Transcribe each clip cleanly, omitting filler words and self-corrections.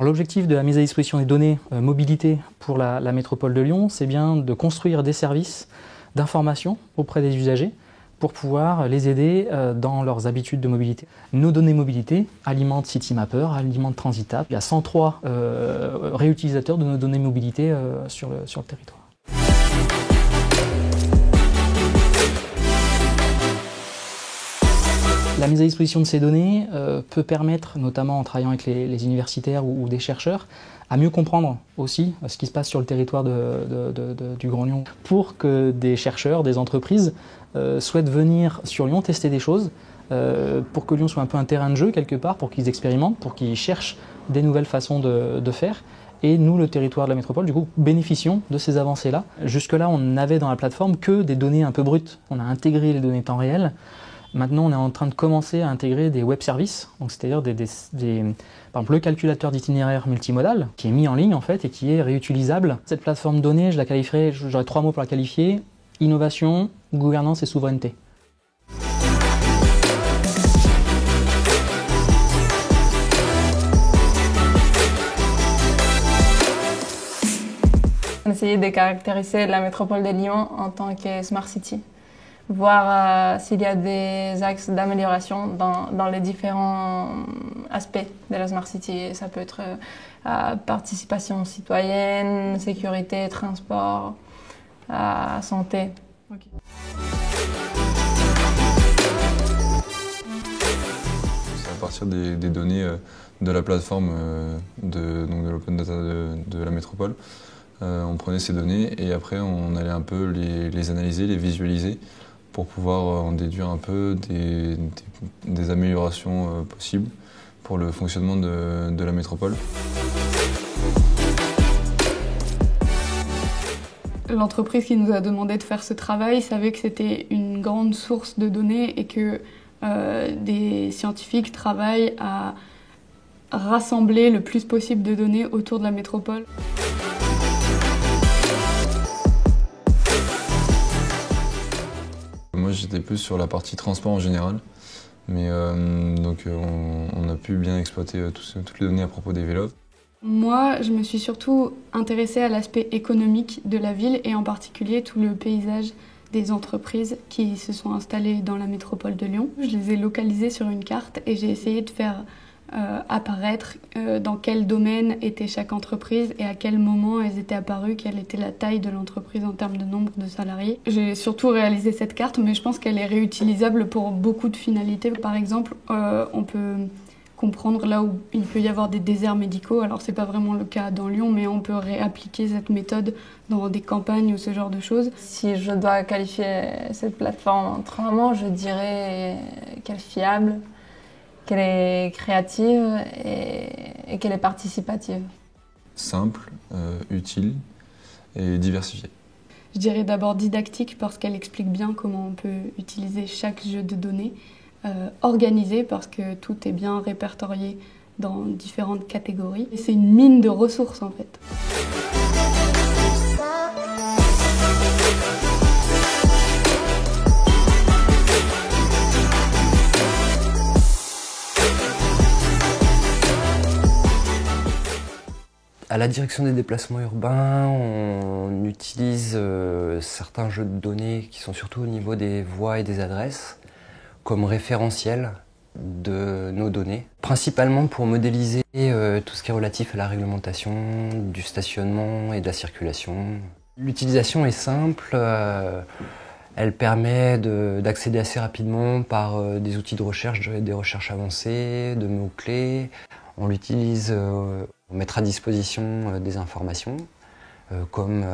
l'objectif de la mise à disposition des données mobilité pour la métropole de Lyon, c'est bien de construire des services d'information auprès des usagers pour pouvoir les aider dans leurs habitudes de mobilité. Nos données mobilité alimentent Citymapper, alimentent Transitap. Il y a 103 réutilisateurs de nos données mobilité sur le territoire. La mise à disposition de ces données peut permettre, notamment en travaillant avec les universitaires ou des chercheurs, à mieux comprendre aussi ce qui se passe sur le territoire du Grand Lyon, pour que des chercheurs, des entreprises souhaitent venir sur Lyon tester des choses, pour que Lyon soit un peu un terrain de jeu quelque part, pour qu'ils expérimentent, pour qu'ils cherchent des nouvelles façons de faire. Et nous, le territoire de la métropole, du coup, bénéficions de ces avancées-là. Jusque-là, on n'avait dans la plateforme que des données un peu brutes. On a intégré les données temps réel. Maintenant, on est en train de commencer à intégrer des web services, donc c'est-à-dire par exemple le calculateur d'itinéraire multimodal, qui est mis en ligne en fait et qui est réutilisable. Cette plateforme donnée, je la qualifierais, j'aurais 3 mots pour la qualifier: innovation, gouvernance et souveraineté. On essayait de caractériser la métropole de Lyon en tant que Smart City. Voir s'il y a des axes d'amélioration dans les différents aspects de la Smart City. Ça peut être participation citoyenne, sécurité, transport, santé. Okay. C'est à partir des données de la plateforme de l'open data de la métropole. On prenait ces données et après on allait un peu les analyser, les visualiser, pour pouvoir en déduire un peu des améliorations possibles pour le fonctionnement de la métropole. L'entreprise qui nous a demandé de faire ce travail savait que c'était une grande source de données et que des scientifiques travaillent à rassembler le plus possible de données autour de la métropole. Moi j'étais plus sur la partie transport en général, mais donc on a pu bien exploiter toutes les données à propos des vélos. Moi je me suis surtout intéressée à l'aspect économique de la ville et en particulier tout le paysage des entreprises qui se sont installées dans la métropole de Lyon. Je les ai localisées sur une carte et j'ai essayé de faire apparaître dans quel domaine était chaque entreprise et à quel moment elles étaient apparues, quelle était la taille de l'entreprise en termes de nombre de salariés. J'ai surtout réalisé cette carte, mais je pense qu'elle est réutilisable pour beaucoup de finalités. Par exemple, on peut comprendre là où il peut y avoir des déserts médicaux. Alors c'est pas vraiment le cas dans Lyon, mais on peut réappliquer cette méthode dans des campagnes ou ce genre de choses. Si je dois qualifier cette plateforme en 3 mots, je dirais qu'elle est fiable, qu'elle est créative et qu'elle est participative. Simple, utile et diversifiée. Je dirais d'abord didactique parce qu'elle explique bien comment on peut utiliser chaque jeu de données. Organisée parce que tout est bien répertorié dans différentes catégories. Et c'est une mine de ressources en fait. À la direction des déplacements urbains, on utilise certains jeux de données qui sont surtout au niveau des voies et des adresses comme référentiel de nos données, principalement pour modéliser tout ce qui est relatif à la réglementation du stationnement et de la circulation. L'utilisation est simple, elle permet d'accéder assez rapidement par des outils de recherche, des recherches avancées, de mots-clés. On l'utilise pour mettre à disposition des informations, comme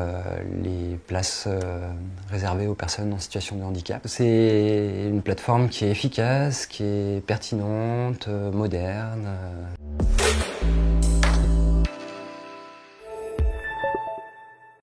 les places réservées aux personnes en situation de handicap. C'est une plateforme qui est efficace, qui est pertinente, moderne,